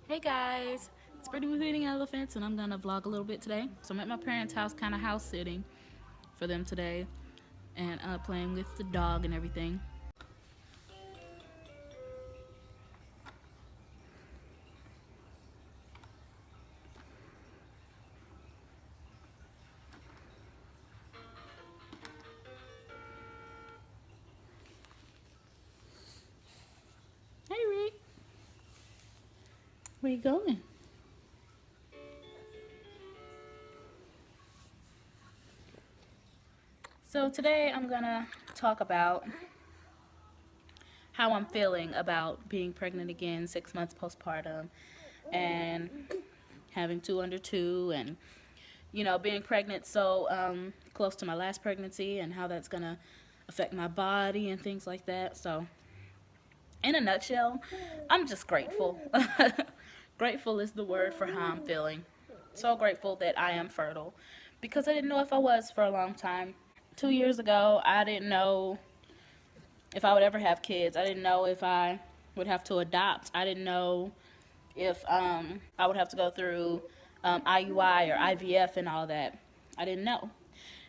Hey guys, it's Pretty with Eating Elephants, and I'm gonna vlog a little bit today. So I'm at my parents' house, kind of house sitting for them today, and playing with the dog and everything. Hey Rick, where you going? So today I'm gonna talk about how I'm feeling about being pregnant again, 6 months postpartum, and having two under two, and being pregnant so close to my last pregnancy, and how that's gonna affect my body and things like that. So, in a nutshell, I'm just grateful. Grateful is the word for how I'm feeling. So grateful that I am fertile, because I didn't know if I was for a long time. 2 years ago, I didn't know if I would ever have kids. I didn't know if I would have to adopt. I didn't know if I would have to go through IUI or IVF and all that. I didn't know.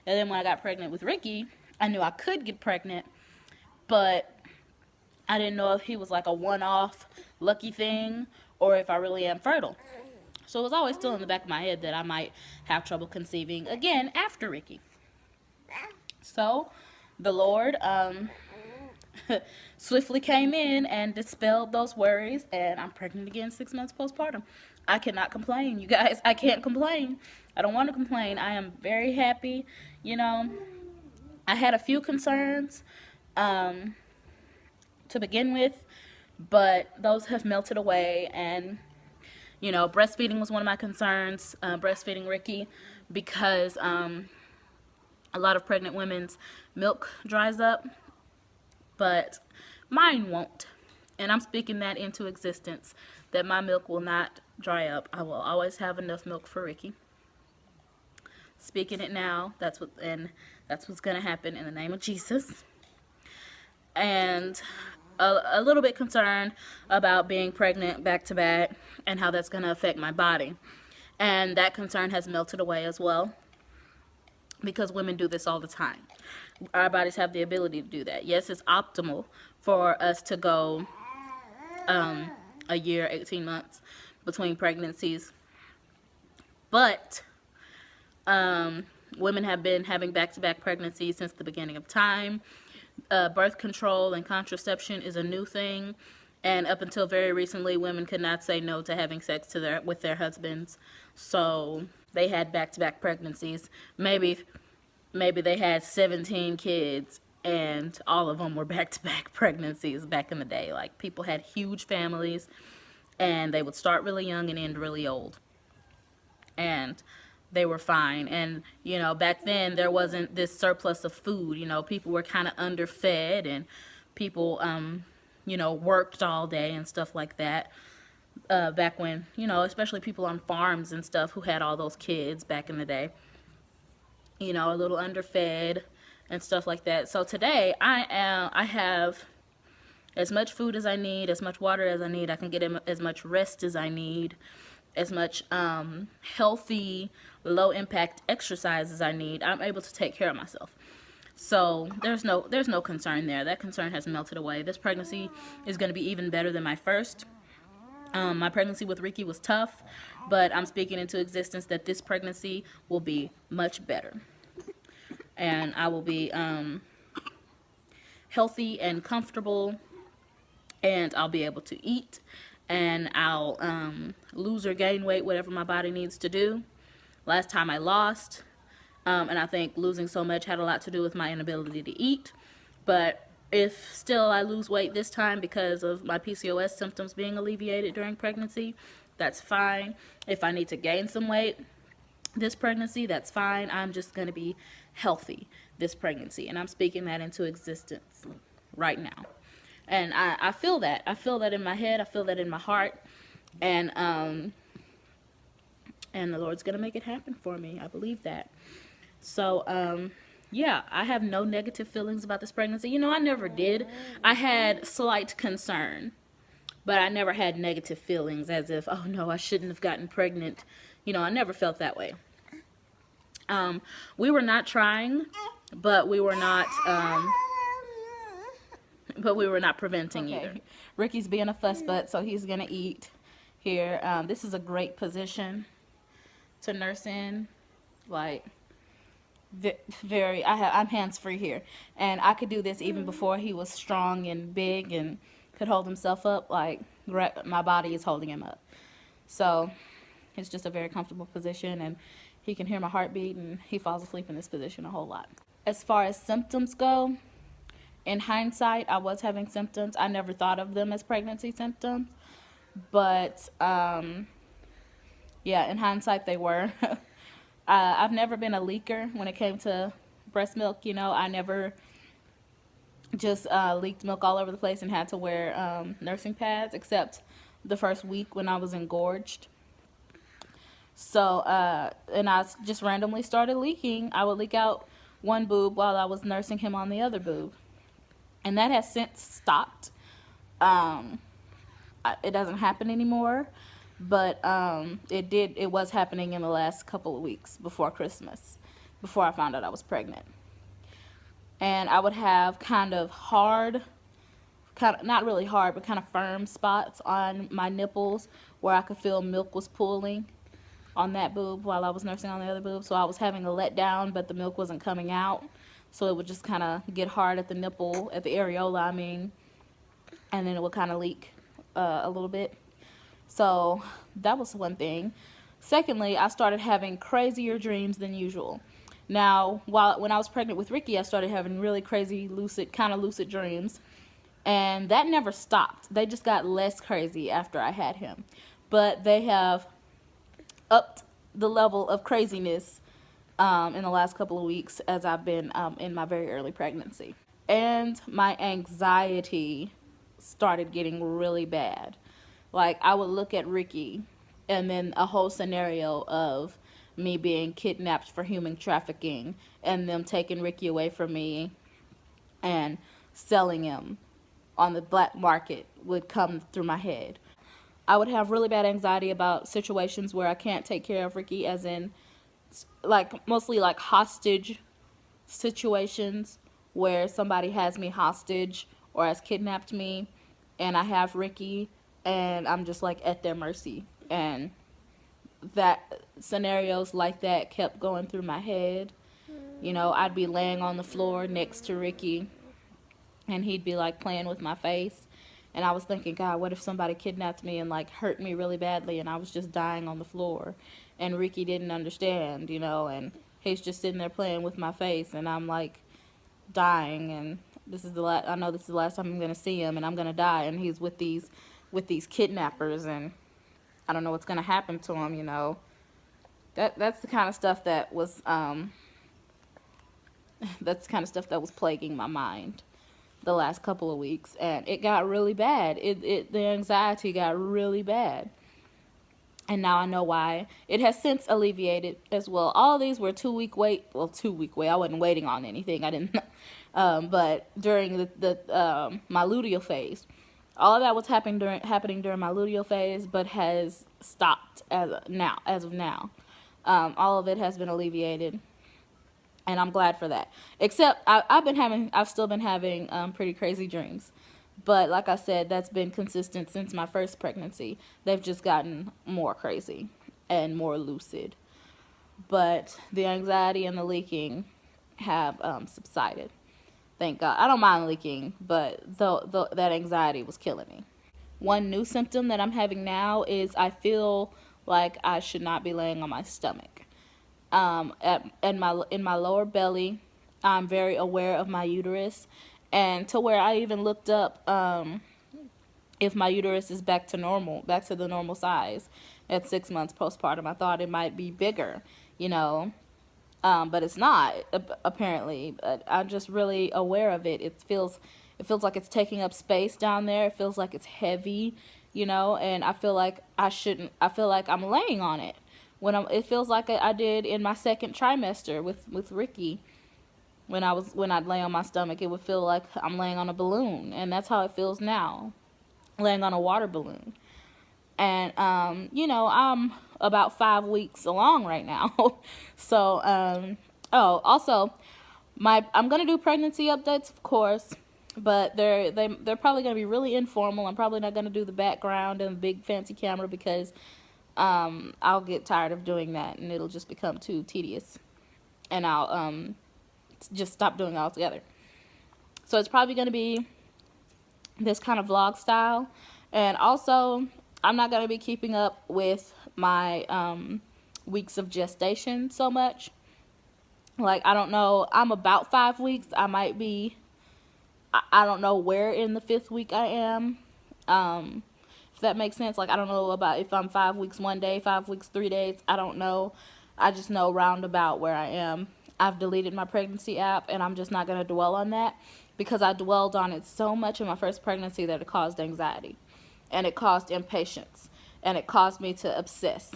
And then when I got pregnant with Ricky, I knew I could get pregnant, but I didn't know if he was like a one-off lucky thing or if I really am fertile. So it was always still in the back of my head that I might have trouble conceiving again after Ricky. So the Lord swiftly came in and dispelled those worries, and I'm pregnant again 6 months postpartum. I cannot complain, you guys. I can't complain. I don't want to complain. I am very happy. You know, I had a few concerns to begin with, but those have melted away. And breastfeeding was one of my concerns, breastfeeding Ricky, because a lot of pregnant women's milk dries up, but mine won't. And I'm speaking that into existence, that my milk will not dry up. I will always have enough milk for Ricky. Speaking it now, that's what's going to happen in the name of Jesus. And a little bit concerned about being pregnant back to back and how that's going to affect my body. And that concern has melted away as well, because women do this all the time. Our bodies have the ability to do that. Yes, it's optimal for us to go a year, 18 months between pregnancies. But women have been having back-to-back pregnancies since the beginning of time. Birth control and contraception is a new thing. And up until very recently, women could not say no to having sex with their husbands. So they had back-to-back pregnancies. Maybe they had 17 kids, and all of them were back-to-back pregnancies back in the day. Like, people had huge families, and they would start really young and end really old. And they were fine. And, back then there wasn't this surplus of food. People were kind of underfed, and people, worked all day and stuff like that. Back when, especially people on farms and stuff who had all those kids back in the day. A little underfed and stuff like that. So today I have as much food as I need, as much water as I need. I can get as much rest as I need, as much healthy, low impact exercise as I need. I'm able to take care of myself. So there's no concern there. That concern has melted away. This pregnancy is going to be even better than my first. My pregnancy with Ricky was tough, but I'm speaking into existence that this pregnancy will be much better. And I will be healthy and comfortable, and I'll be able to eat, and I'll lose or gain weight, whatever my body needs to do. Last time I lost, and I think losing so much had a lot to do with my inability to eat. But if still I lose weight this time because of my PCOS symptoms being alleviated during pregnancy, that's fine. If I need to gain some weight this pregnancy, that's fine. I'm just going to be healthy this pregnancy, and I'm speaking that into existence right now. And I feel that. I feel that in my head. I feel that in my heart. And the Lord's going to make it happen for me. I believe that. So, yeah, I have no negative feelings about this pregnancy. I never did. I had slight concern. but I never had negative feelings as if, oh no, I shouldn't have gotten pregnant. You know, I never felt that way. We were not trying, but we were not preventing either. Ricky's being a fuss butt, so he's gonna eat here. This is a great position to nurse in, like I'm hands free here, and I could do this even before he was strong and big and could hold himself up. Like, my body is holding him up, so it's just a very comfortable position, and he can hear my heartbeat, and he falls asleep in this position a whole lot. As far as symptoms go, in hindsight, I was having symptoms. I never thought of them as pregnancy symptoms, but yeah, in hindsight they were. I've never been a leaker when it came to breast milk. You know, I never just leaked milk all over the place and had to wear nursing pads, except the first week when I was engorged. So, and I just randomly started leaking. I would leak out one boob while I was nursing him on the other boob. And that has since stopped. It doesn't happen anymore. But it was happening in the last couple of weeks before Christmas, before I found out I was pregnant. And I would have not really hard, but kind of firm spots on my nipples where I could feel milk was pooling on that boob while I was nursing on the other boob. So I was having a letdown, but the milk wasn't coming out. So it would just kind of get hard at the nipple, at the areola, I mean, and then it would kind of leak a little bit. So that was one thing. Secondly, I started having crazier dreams than usual. Now, when I was pregnant with Ricky, I started having really crazy, lucid dreams. And that never stopped. They just got less crazy after I had him. But they have upped the level of craziness in the last couple of weeks as I've been in my very early pregnancy. And my anxiety started getting really bad. Like, I would look at Ricky and then a whole scenario of me being kidnapped for human trafficking and them taking Ricky away from me and selling him on the black market would come through my head. I would have really bad anxiety about situations where I can't take care of Ricky, as in, like, mostly like hostage situations where somebody has me hostage or has kidnapped me and I have Ricky and I'm just like at their mercy. And that scenarios like that kept going through my head. You know, I'd be laying on the floor next to Ricky and he'd be like playing with my face, and I was thinking, God, what if somebody kidnapped me and like hurt me really badly and I was just dying on the floor and Ricky didn't understand, you know, and he's just sitting there playing with my face and I'm like dying, and I know this is the last time I'm going to see him and I'm going to die, and he's with these kidnappers and I don't know what's going to happen to him, you know. That's the kind of stuff that was plaguing my mind the last couple of weeks, and it got really bad. The anxiety got really bad. And now I know why. It has since alleviated as well. All of these were 2 week wait. Well, 2 week wait. I wasn't waiting on anything. I didn't. But during my luteal phase, all of that was happening during my luteal phase, but has stopped as of now. All of it has been alleviated, and I'm glad for that. Except I've still been having pretty crazy dreams. But like I said, that's been consistent since my first pregnancy. They've just gotten more crazy and more lucid. But the anxiety and the leaking have subsided. Thank God. I don't mind leaking, but that anxiety was killing me. One new symptom that I'm having now is I feel like I should not be laying on my stomach. In my lower belly, I'm very aware of my uterus, and to where I even looked up if my uterus is back to the normal size at 6 months postpartum. I thought it might be bigger, you know, but it's not apparently. But I'm just really aware of it. It feels like it's taking up space down there. It feels like it's heavy, you know, and I feel like I shouldn't. I feel like I'm laying on it it feels like I did in my second trimester with Ricky. When I'd lay on my stomach, it would feel like I'm laying on a balloon, and that's how it feels now. laying on a water balloon. And, I'm about 5 weeks along right now. So, also, I'm going to do pregnancy updates, of course, but they're probably going to be really informal. I'm probably not going to do the background and the big fancy camera because I'll get tired of doing that and it'll just become too tedious. And I'll just stop doing it altogether. So it's probably going to be this kind of vlog style. And also, I'm not going to be keeping up with my weeks of gestation so much. Like, I don't know, I'm about 5 weeks. I might be, I don't know where in the 5th week I am. If that makes sense. Like, I don't know about if I'm 5 weeks 1 day, 5 weeks 3 days. I don't know. I just know roundabout where I am. I've deleted my pregnancy app, and I'm just not going to dwell on that because I dwelled on it so much in my first pregnancy that it caused anxiety, and it caused impatience, and it caused me to obsess.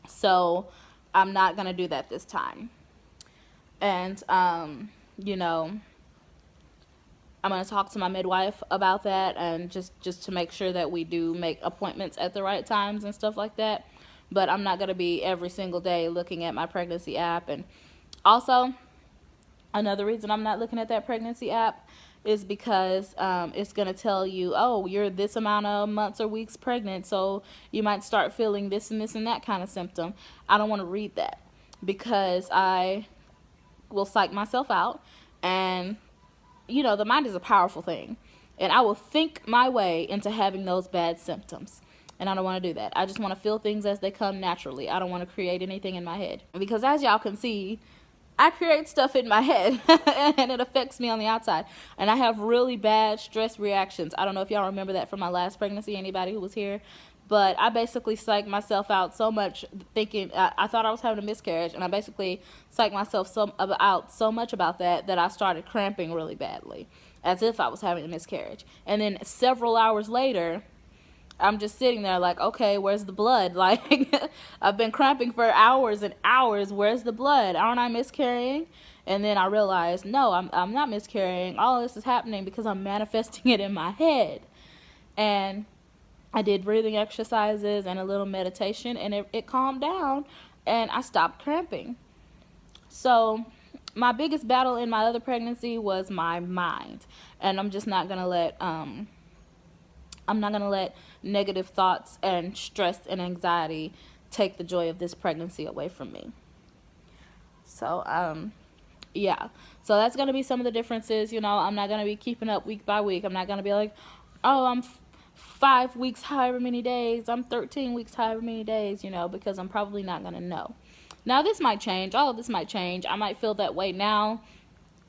So I'm not going to do that this time. And, I'm going to talk to my midwife about that and just to make sure that we do make appointments at the right times and stuff like that. But I'm not going to be every single day looking at my pregnancy app. And also, another reason I'm not looking at that pregnancy app is because it's going to tell you, oh, you're this amount of months or weeks pregnant, so you might start feeling this and this and that kind of symptom. I don't want to read that because I will psych myself out. And the mind is a powerful thing, and I will think my way into having those bad symptoms, and I don't want to do that. I just want to feel things as they come naturally. I don't want to create anything in my head, because as y'all can see, I create stuff in my head and it affects me on the outside, and I have really bad stress reactions. I don't know if y'all remember that from my last pregnancy, anybody who was here. But I basically psyched myself out so much thinking, I thought I was having a miscarriage, and I basically psyched myself out so much about that I started cramping really badly, as if I was having a miscarriage. And then several hours later, I'm just sitting there like, okay, where's the blood? Like, I've been cramping for hours and hours. Where's the blood? Aren't I miscarrying? And then I realized, no, I'm not miscarrying. All this is happening because I'm manifesting it in my head. And I did breathing exercises and a little meditation, and it calmed down, and I stopped cramping. So my biggest battle in my other pregnancy was my mind, and I'm just not gonna let negative thoughts and stress and anxiety take the joy of this pregnancy away from me. So yeah, so that's gonna be some of the differences. I'm not gonna be keeping up week by week. I'm not gonna be like, oh, I'm 5 weeks however many days, I'm 13 weeks however many days, because I'm probably not going to know. Now, this might change. All of this might change. I might feel that way now,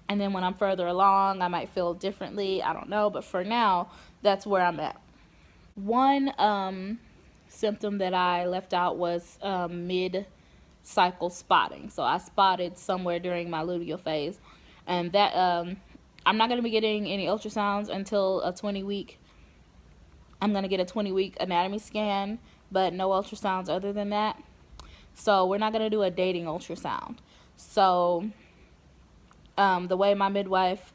and then when I'm further along, I might feel differently. I don't know, but for now, that's where I'm at. One symptom that I left out was MidCycle Spotting. So I spotted somewhere during my luteal phase, and that I'm not going to be getting any ultrasounds until a 20-week. I'm going to get a 20-week anatomy scan, but no ultrasounds other than that. So we're not going to do a dating ultrasound. So the way my midwife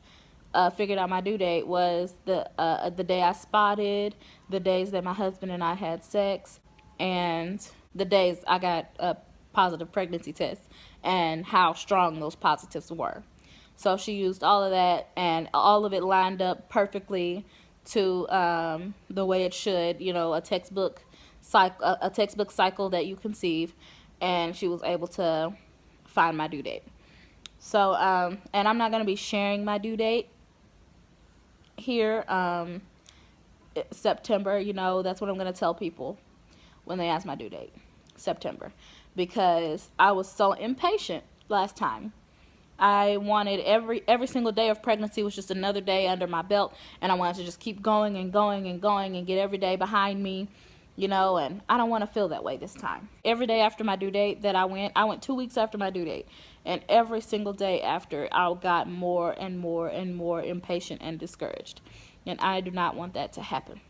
figured out my due date was the day I spotted, the days that my husband and I had sex, and the days I got a positive pregnancy test, and how strong those positives were. So she used all of that, and all of it lined up perfectly to the way it should, a textbook cycle that you conceive, and she was able to find my due date. So and I'm not going to be sharing my due date here. September, that's what I'm going to tell people when they ask my due date, September, because I was so impatient last time. I wanted every single day of pregnancy was just another day under my belt, and I wanted to just keep going and going and going and get every day behind me, and I don't want to feel that way this time. Every day after my due date that I went 2 weeks after my due date, and every single day after, I got more and more and more impatient and discouraged, and I do not want that to happen.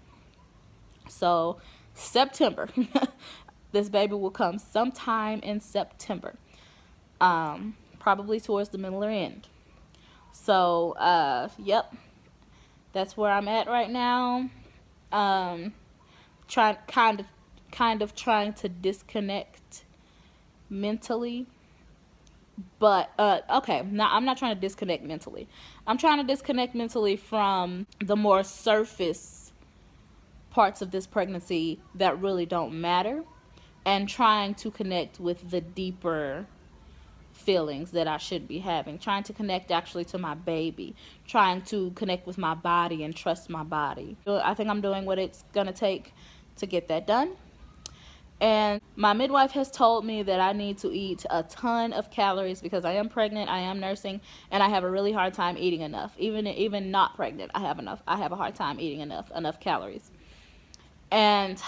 So September, this baby will come sometime in September. Probably towards the middle or end. So, yep, that's where I'm at right now. trying kind of trying to disconnect mentally. But okay, now I'm not trying to disconnect mentally. I'm trying to disconnect mentally from the more surface parts of this pregnancy that really don't matter, and trying to connect with the deeper feelings that I should be having, trying to connect actually to my baby, trying to connect with my body and trust my body. I think I'm doing what it's gonna take to get that done. And my midwife has told me that I need to eat a ton of calories because I am pregnant, I am nursing, and I have a really hard time eating enough. Even not pregnant, I have a hard time eating enough calories. And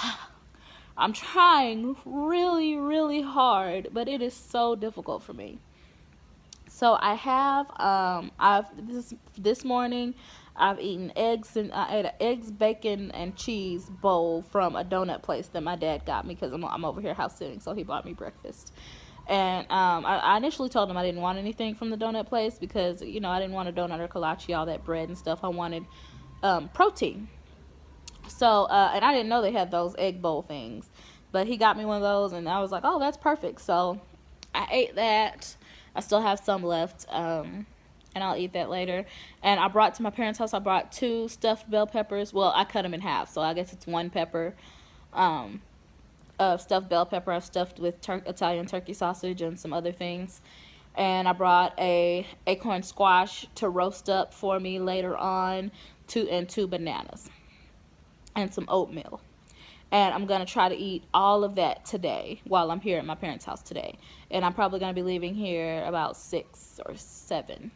I'm trying really, really hard, but it is so difficult for me. So I have this morning I've eaten eggs, and I ate an eggs, bacon, and cheese bowl from a donut place that my dad got me because I'm over here house sitting, so he bought me breakfast. And I initially told him I didn't want anything from the donut place because, I didn't want a donut or kolache, all that bread and stuff. I wanted protein. So, and I didn't know they had those egg bowl things, but he got me one of those, and I was like, oh, that's perfect. So I ate that. I still have some left, and I'll eat that later. And I brought to my parents' house, I brought 2 stuffed bell peppers. Well, I cut them in half, so I guess it's 1 pepper, stuffed bell pepper I've stuffed with Italian turkey sausage and some other things. And I brought a acorn squash to roast up for me later on, and 2 bananas and some oatmeal. And I'm going to try to eat all of that today while I'm here at my parents' house today. And I'm probably going to be leaving here about 6 or 7.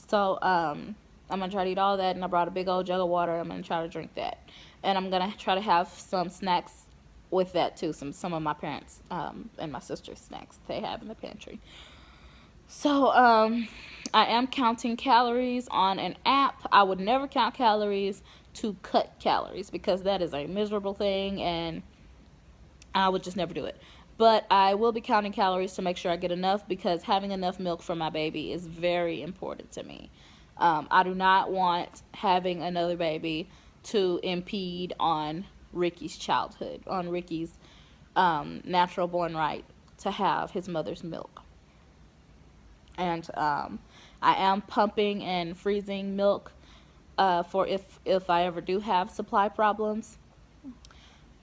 So I'm going to try to eat all that. And I brought a big old jug of water. I'm going to try to drink that. And I'm going to try to have some snacks with that too. Some of my parents and my sister's snacks they have in the pantry. So I am counting calories on an app. I would never count calories to cut calories because that is a miserable thing, and I would just never do it. But I will be counting calories to make sure I get enough, because having enough milk for my baby is very important to me. I do not want having another baby to impede on Ricky's childhood, on Ricky's natural born right to have his mother's milk. And I am pumping and freezing milk for if I ever do have supply problems.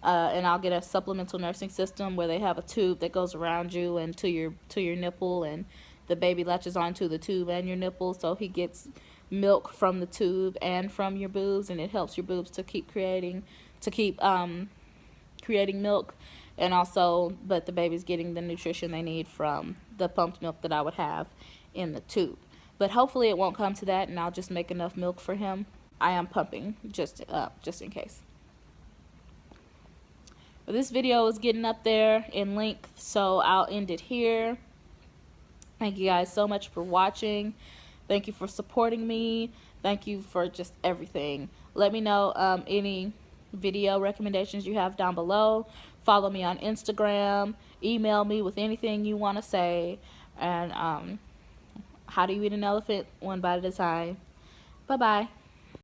And I'll get a supplemental nursing system where they have a tube that goes around you and to your nipple, and the baby latches onto the tube and your nipple, so he gets milk from the tube and from your boobs, and it helps your boobs to keep creating milk, and also, but the baby's getting the nutrition they need from the pumped milk that I would have in the tube. But hopefully it won't come to that, and I'll just make enough milk for him. I am pumping just in case. But this video is getting up there in length, so I'll end it here. Thank you guys so much for watching. Thank you for supporting me. Thank you for just everything. Let me know any video recommendations you have down below. Follow me on Instagram. Email me with anything you want to say. And how do you eat an elephant? One bite at a time. Bye-bye.